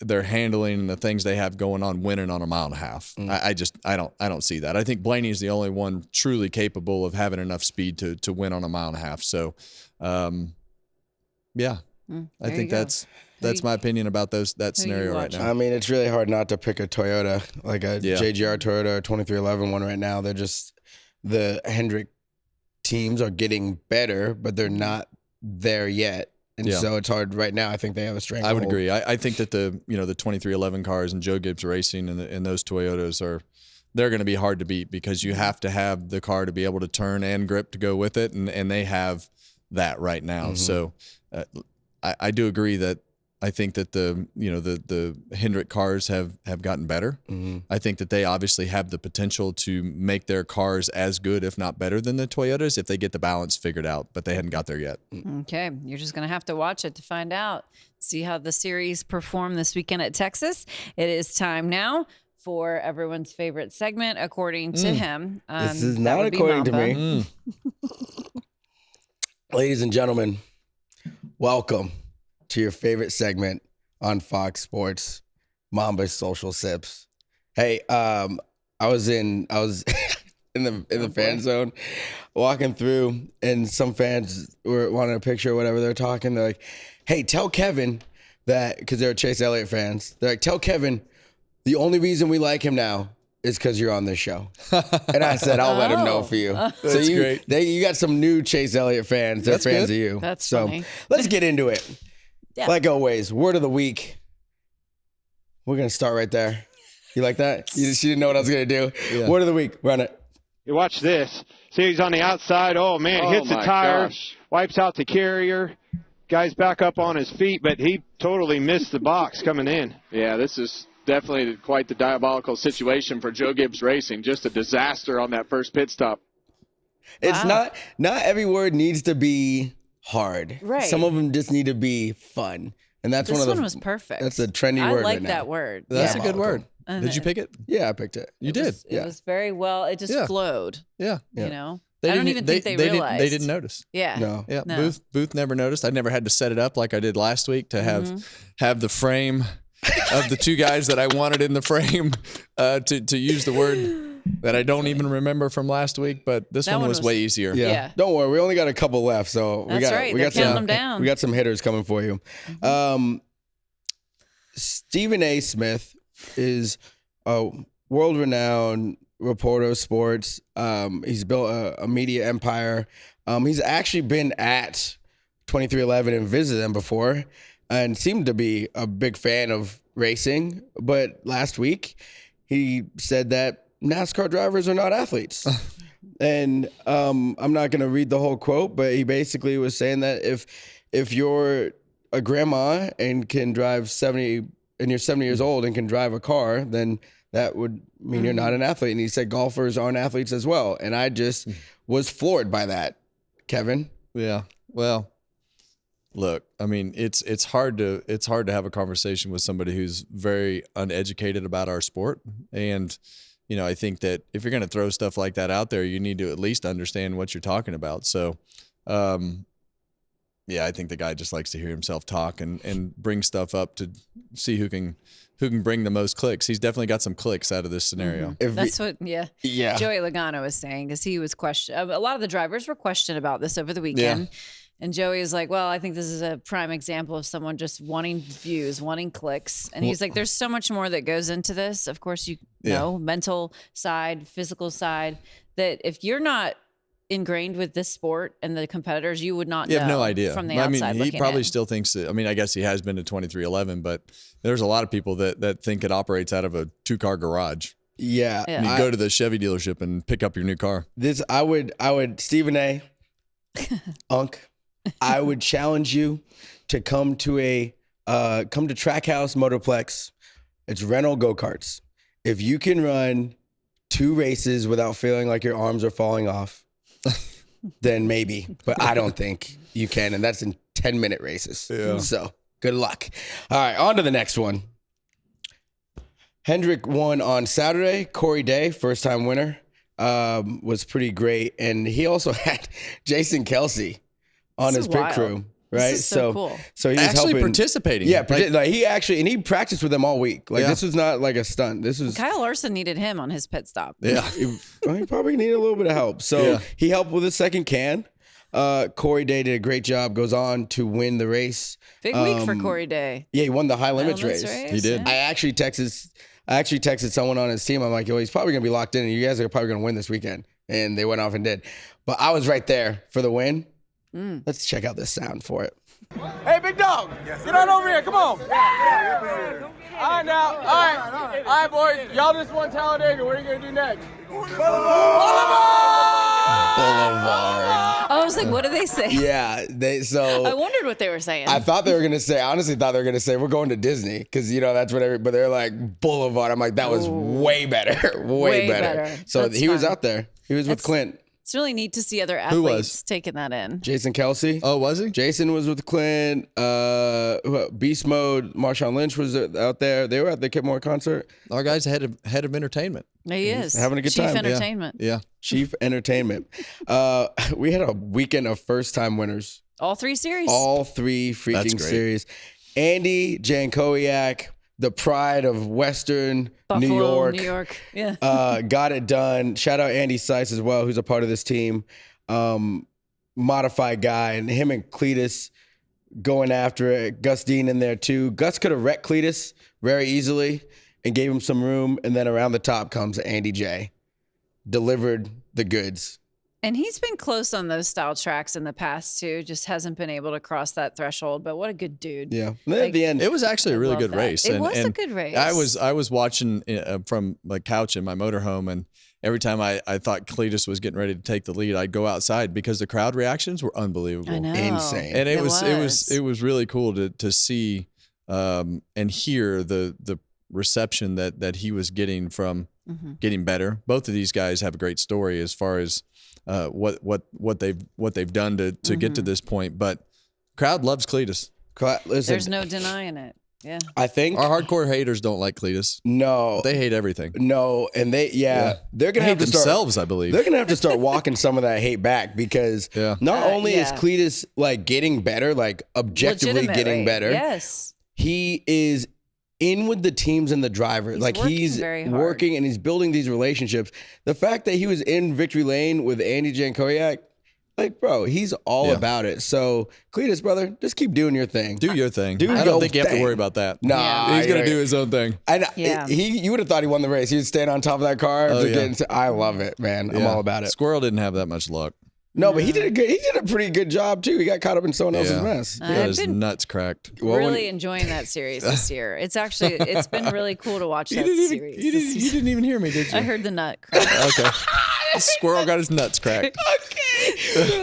their handling and the things they have going on winning on a mile and a half. I don't see that. I think Blaney is the only one truly capable of having enough speed to win on a mile and a half. So, yeah, I think that's my opinion about that scenario right now. I mean, it's really hard not to pick a Toyota, like a JGR Toyota 2311 one right now. They're just, the Hendrick teams are getting better, but they're not there yet. And so it's hard right now. I think they have a strength. I would agree. I think that the 2311 cars and Joe Gibbs Racing and those Toyotas they're going to be hard to beat, because you have to have the car to be able to turn and grip to go with it, and they have that right now. So I do agree that I think that the Hendrick cars have gotten better. I think that they obviously have the potential to make their cars as good, if not better, than the Toyotas if they get the balance figured out, but they hadn't got there yet. Okay, you're just going to have to watch it to find out. See how the series perform this weekend at Texas. It is time now for everyone's favorite segment, according to him. This is not according to me. Ladies and gentlemen, welcome to your favorite segment on Fox Sports, Mamba's Social Sips. Hey, I was in in the fan zone, walking through, and some fans were wanting a picture or whatever. They're talking. They're like, "Hey, tell Kevin that," because they're Chase Elliott fans. They're like, "Tell Kevin the only reason we like him now is because you're on this show." And I said, "I'll let him know for you." That's great. You got some new Chase Elliott fans. They're fans of you. That's so funny. Let's get into it. Yeah. Like always, word of the week. We're going to start right there. You like that? She didn't know what I was going to do. Yeah. Word of the week. Run it. You watch this. See, he's on the outside. Oh, man, hits the tire, wipes out the carrier. Guy's back up on his feet, but he totally missed the box coming in. Yeah, this is definitely quite the diabolical situation for Joe Gibbs Racing. Just a disaster on that first pit stop. It's not every word needs to be hard. Right. Some of them just need to be fun. And that's This one was perfect. That's a trendy word I like right now. that word. That's a good word. Did you pick it? Yeah, I picked it. You did. It was very well. It just flowed. Yeah. You know? I don't even think they realized. They didn't notice. Yeah. No. Yeah. No. Booth never noticed. I never had to set it up like I did last week to have the frame of the two guys that I wanted in the frame to use the word that I don't even remember from last week, but this one was way easier. Yeah. Don't worry, we only got a couple left, so we got some hitters coming for you. Stephen A. Smith is a world-renowned reporter of sports. He's built a media empire. He's actually been at 2311 and visited them before, and seemed to be a big fan of racing. But last week, he said that NASCAR drivers are not athletes. And I'm not going to read the whole quote, but he basically was saying that if you're a grandma and can drive 70, and you're 70 years old and can drive a car, then that would mean you're not an athlete. And he said golfers aren't athletes as well. And I just was floored by that, Kevin. Yeah. Well, look, I mean, it's hard to have a conversation with somebody who's very uneducated about our sport. And I think that if you're going to throw stuff like that out there, you need to at least understand what you're talking about. So, yeah, I think the guy just likes to hear himself talk and bring stuff up to see who can bring the most clicks. He's definitely got some clicks out of this scenario. That's what Joey Logano was saying, because he was questioned. A lot of the drivers were questioned about this over the weekend. Yeah. And Joey is like, well, I think this is a prime example of someone just wanting views, wanting clicks. And he's like, there's so much more that goes into this. Of course, you know, mental side, physical side, that if you're not ingrained with this sport and the competitors, you would not know. You have no idea. From the outside he probably still thinks that, I guess he has been to 2311, but there's a lot of people that think it operates out of a 2-car garage. Yeah. You go to the Chevy dealership and pick up your new car. I would Stephen A. Unk, I would challenge you to come to Trackhouse Motorplex. It's rental go-karts. If you can run 2 races without feeling like your arms are falling off, then maybe. But I don't think you can, and that's in 10-minute races. Yeah. So good luck. All right, on to the next one. Hendrick won on Saturday. Corey Day, first-time winner, was pretty great. And he also had Jason Kelsey on his pit crew. right? This is so cool. So he's actually helping, participating. Yeah, he practiced with them all week. Like Yeah. this was not like a stunt. This was Kyle Larson needed him on his pit stop. Yeah. he probably needed a little bit of help. So Yeah. he helped with his second can. Corey Day did a great job. Goes on to win the race. Big week for Corey Day. Yeah, he won the high limits race. He did. Yeah. I actually texted someone on his team. I'm like, yo, he's probably gonna be locked in, and you guys are probably gonna win this weekend. And they went off and did. But I was right there for the win. Let's check out this sound for it. Hey, big dog. Get on over here. Come on. All right, now. All right, boys. Y'all just won Talladega. What are you going to do next? I was like, what do they say? Yeah, I wondered what they were saying. I thought they were gonna say. I honestly thought they were gonna say we're going to Disney because that's what but they're like Boulevard. I'm like that was way better, way better. So That's he was fun. out there. He was with Clint. It's really neat to see other Who was? athletes taking that in. Jason Kelsey. Oh, was he? Jason was with Clint. Beast Mode. Marshawn Lynch was out there. They were at the Kip Moore concert. Our guy's head of entertainment. He is having a good Chief time. Yeah. Entertainment. Yeah. Chief Entertainment. We had a weekend of first-time winners. All 3 series. All 3 That's freaking great. series. Andy Jankowiak, the pride of Western Buffalo, New York. Yeah. Got it done. Shout out Andy Seiss as well, who's a part of this team. Modified guy, and him and Cleetus going after it. Gus Dean in there too. Gus could have wrecked Cleetus very easily and gave him some room. And then around the top comes Andy J. Delivered the goods. And he's been close on those style tracks in the past too. Just hasn't been able to cross that threshold. But what a good dude. Yeah. And then at the end, It was actually a really love good that. race. It was a good race. I was watching from my couch in my motorhome, and every time I thought Cleetus was getting ready to take the lead, I'd go outside because the crowd reactions were unbelievable. I know. Insane. And it was really cool to see and hear the reception that he was getting from getting better. Both of these guys have a great story as far as what they've done to get to this point. But crowd loves Cleetus. Listen, There's no denying it. Yeah. I think Our hardcore haters don't like Cleetus. no, They hate everything. no, and they're gonna They have hate to start. themselves, I believe. They're gonna have to start walking some of that hate back because Yeah. not only is yeah. Cleetus like getting better, like objectively getting Legitimately. better, Yes. he is in with the teams and the drivers. He's like working he's very hard. working and he's building these relationships. The fact that he was in victory lane with Andy Jankowiak, like, bro, he's all Yeah. about it. So Cleetus, brother, just keep doing your thing. Do your thing. Do I your don't think you have to thing. worry about that. Nah, Yeah. He's going to do his own thing. And Yeah. you would have thought he won the race. He was standing on top of that car. Oh, just yeah. getting I love it, man. I'm Yeah. all about it. Squirrel didn't have that much luck. No, but he did a pretty good job too. He got caught up in someone else's Yeah. mess. He got I've his been nuts cracked. Well, when- really enjoying that series this year. It's been really cool to watch that series. You didn't even hear me, did you? I heard the nut crack. Okay. Squirrel got his nuts cracked.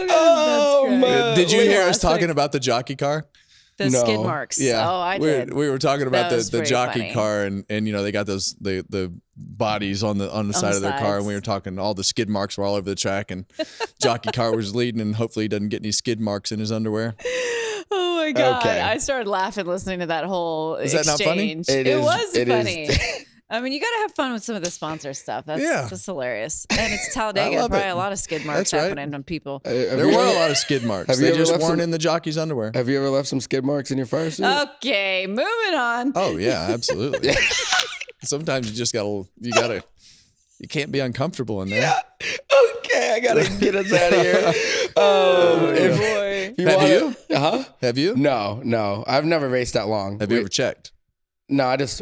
Oh That's man! Did you hear us classic. talking about the jockey car? The No. skid marks. Yeah. Oh, I we did. We were talking about That was the pretty jockey funny. car, and they got those the bodies on the side of their car, sides. and we were talking all the skid marks were all over the track, and jockey car was leading, and hopefully he doesn't get any skid marks in his underwear. Oh my god! Okay. I started laughing listening to that whole Is that not funny? exchange. It It is- was it is. funny. I mean, you got to have fun with some of the sponsor stuff. That's hilarious. And it's Talladega. love Probably it. a lot of skid marks That's right. happening on people. There were a lot of skid marks. Have you They ever just left weren't some- in the jockey's underwear. Have you ever left some skid marks in your fire suit? Okay, moving on. Oh yeah, absolutely. Sometimes you can't be uncomfortable in there. Okay, I gotta get us out of here. If Have you? Huh? Have you? No. I've never raced that long. Have you ever checked? No, I just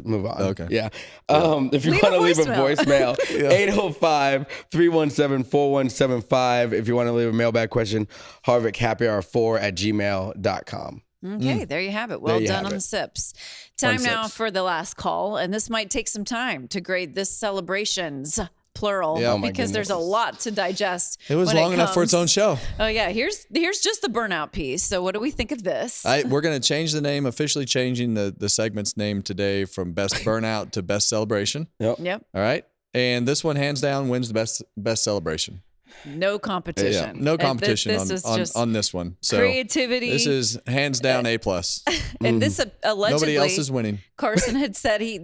move on. Okay. Yeah. If you Leave want a to leave a voicemail. voicemail, 805-317-4175. If you want to leave a mailbag question, harvickhappyhour4@gmail.com. Okay, there you have it. Well you done have on it. the sips. Time Fun now sips. for the last call, and this might take some time to grade this celebrations plural Yeah, oh my because there's a goodness. lot to digest. It was when long enough for its own comes- show. Oh yeah, here's just the burnout piece. So what do we think of this? We're going to change the name, officially changing the segment's name today from Best Burnout to Best Celebration. Yep, All right. And this one, hands down, wins the best celebration. no competition. Yeah, no And competition this is just on this one. So creativity. this is hands down A+. and this allegedly Nobody else is winning. Carson had said he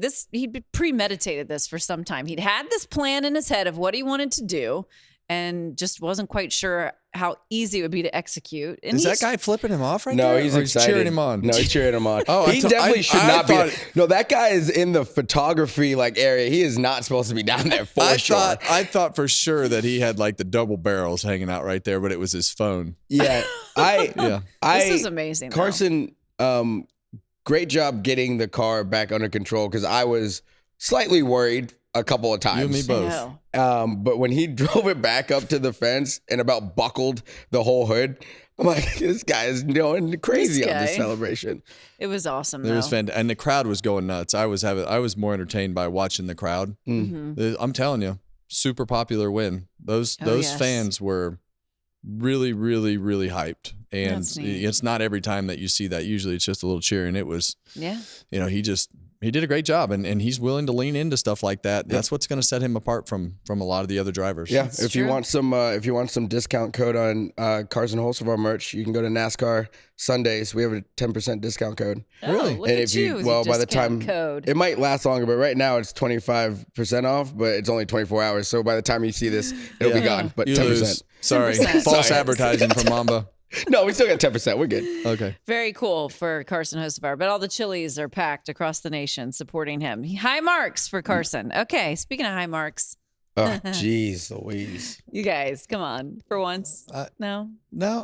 premeditated this for some time. He'd had this plan in his head of what he wanted to do and just wasn't quite sure how easy it would be to execute. And Is that guy flipping him off right No, there? he's Or excited. cheering him on. No, he's cheering him on. Oh, he definitely should not thought- be. No, that guy is in the photography area. He is not supposed to be down there for sure. I thought for sure that he had like the double barrels hanging out right there, but it was his phone. Yeah, This is amazing, though. Carson, great job getting the car back under control because I was slightly worried a couple of times. You and me both. But when he drove it back up to the fence and about buckled the whole hood, I'm like, this guy is going crazy on this celebration. It was awesome. It was fantastic, and the crowd was going nuts. I was more entertained by watching the crowd. I'm telling you, super popular win. Those fans were really, really, really hyped, and it's not every time that you see that. Usually, it's just a little cheer, and it was. Yeah. He did a great job, and he's willing to lean into stuff like that. That's what's going to set him apart from a lot of the other drivers. Yeah, if you want some discount code on Carson Hocevar merch, you can go to NASCAR Sundays. We have a 10% discount code. Really? Look at you. By the time it might last longer, but right now it's 25% off, but it's only 24 hours. So by the time you see this, it'll be gone. But 10%. Lose. Sorry, false advertising from Mamba. No, we still got 10%. We're good. Okay. Very cool for Carson Hocevar. But all the Chili's are packed across the nation supporting him. High marks for Carson. Okay, speaking of high marks. Oh, jeez Louise. You guys, come on. For once. No,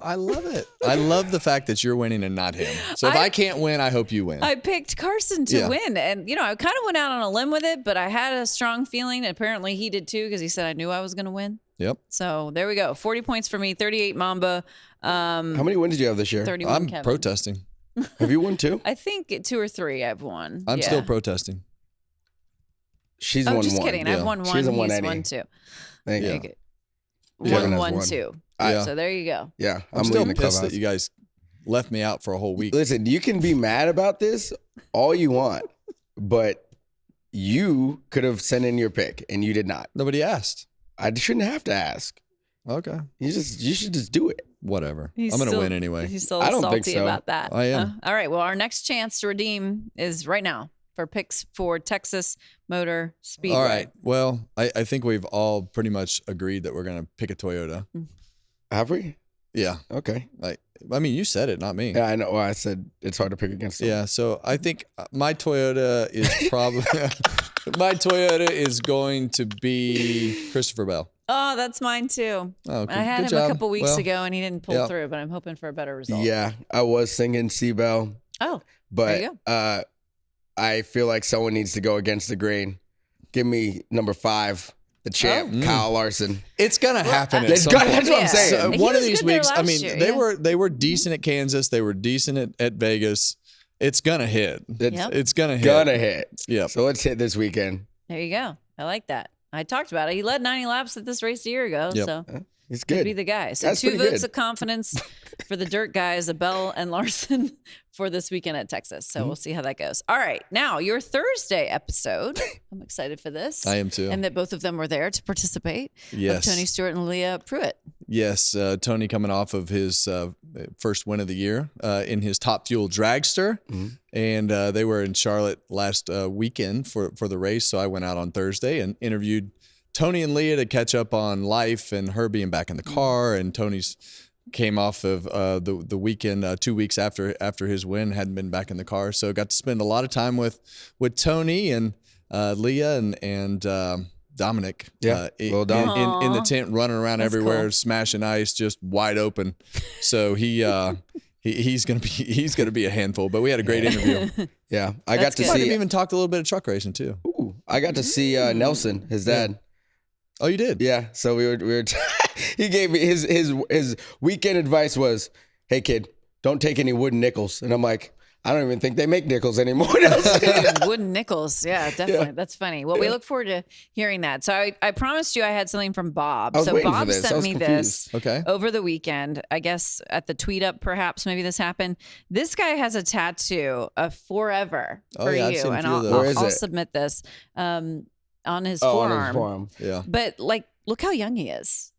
I love it. I love the fact that you're winning and not him. So if I can't win, I hope you win. I picked Carson to win. And, I kind of went out on a limb with it, but I had a strong feeling. And apparently he did too, because he said I knew I was going to win. Yep. So there we go. 40 points for me, 38 Mamba. How many wins did you have this year? 31 I'm Kevin. protesting. Have you won too? I think 2 or 3 I've won. I'm still protesting. She's won just one. kidding. I've won 1. She's He's 180. won 2. Thank you. Okay. Kevin has 1, won. 2. So there you go. Yeah, I'm still pissed that you guys left me out for a whole week. Listen, you can be mad about this all you want, but you could have sent in your pick and you did not. Nobody asked. I shouldn't have to ask. Okay. You should just do it. Whatever. I'm going to win anyway. He's still I don't salty think so. about that. I am. All right. Well, our next chance to redeem is right now for picks for Texas Motor Speedway. All right. Well, I think we've all pretty much agreed that we're going to pick a Toyota. Have we? Yeah. Okay. I mean, you said it, not me. Yeah, I know. Well, I said it's hard to pick against them. Yeah. So I think my Toyota is probably my Toyota is going to be Christopher Bell. Oh, that's mine too. Oh, I had him a couple weeks ago and he didn't pull through, but I'm hoping for a better result. Yeah, I was thinking C-Bell. Oh, but there you go. I feel like someone needs to go against the grain. Give me number 5, the champ, Kyle Larson. It's gonna happen. That's what I'm saying. So He one of was these good there weeks, I last mean, year, they were decent at Kansas. They were decent at Vegas. It's gonna hit. It's gonna hit. Gonna hit. Yeah. So let's hit this weekend. There you go. I like that. I talked about it. He led 90 laps at this race a year ago, so He's could good. be the guy. So That's 2 pretty votes good. of confidence for the dirt guys, Abel and Larson, for this weekend at Texas. So we'll see how that goes. All right. Now, your Thursday episode. I'm excited for this. I am too. And that both of them were there to participate. Yes. Of Tony Stewart and Leah Pruitt. Yes, Tony coming off of his first win of the year in his Top Fuel dragster, and they were in Charlotte last weekend for the race. So I went out on Thursday and interviewed Tony and Leah to catch up on life and her being back in the car. And Tony's came off of the weekend 2 weeks after his win, hadn't been back in the car, so got to spend a lot of time with Tony and Leah and Dominic. Little Dom. in the tent, running around everywhere, cool. smashing ice, just wide open. So he's gonna be a handful. But we had a great interview. Yeah, I got to good. Might see. have even talked a little bit of truck racing too. Ooh, I got to see Nelson, his dad. Oh, you did? Yeah. So we were. He gave me his weekend advice was, "Hey kid, don't take any wooden nickels." And I'm like, I don't even think they make nickels anymore. Wooden nickels. Yeah, definitely. Yeah. That's funny. Well, we look forward to hearing that. So I promised you I had something from Bob. I was So waiting for Bob this. I sent was me confused. this Okay. over the weekend. I guess at the tweet up, perhaps maybe this happened. This guy has a tattoo of forever Oh, for yeah, I've you. seen a And few of those. Where is I'll it? submit this on his Oh, forearm. on his forearm. Yeah. But look how young he is.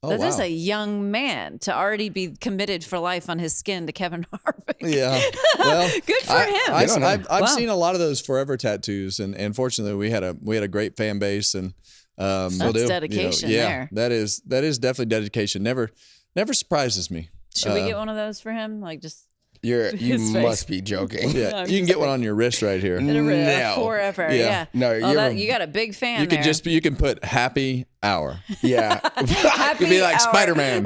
Oh, That is wow. a young man to already be committed for life on his skin to Kevin Harvick. Yeah. Well, Good for him. I've Wow. seen a lot of those forever tattoos, and fortunately we had a great fan base, and That's dedication yeah, there. that is definitely dedication. Never Never surprises me. Should we get one of those for him? Like just. You His must face. be joking. Yeah, you can get one on your wrist right here. No. Forever. Yeah. Yeah. No, You got a big fan. You there. you can put happy hour. Yeah. Happy Could be like hour. Spider-Man.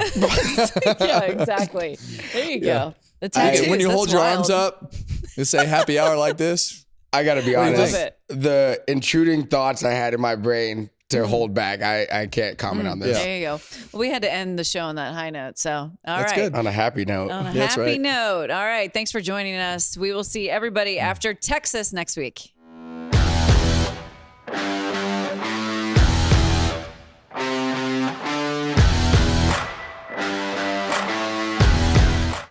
Yeah, exactly. There you go. The tattoos, When you that's hold your wild. arms up and say happy hour like this. I got to be What do you honest. think? The intruding thoughts I had in my brain to hold back, I can't comment on this. There you go. Well, we had to end the show on that high note. So, all That's right. good. On a happy note. On a That's happy right. note. All right. Thanks for joining us. We will see everybody after Texas next week.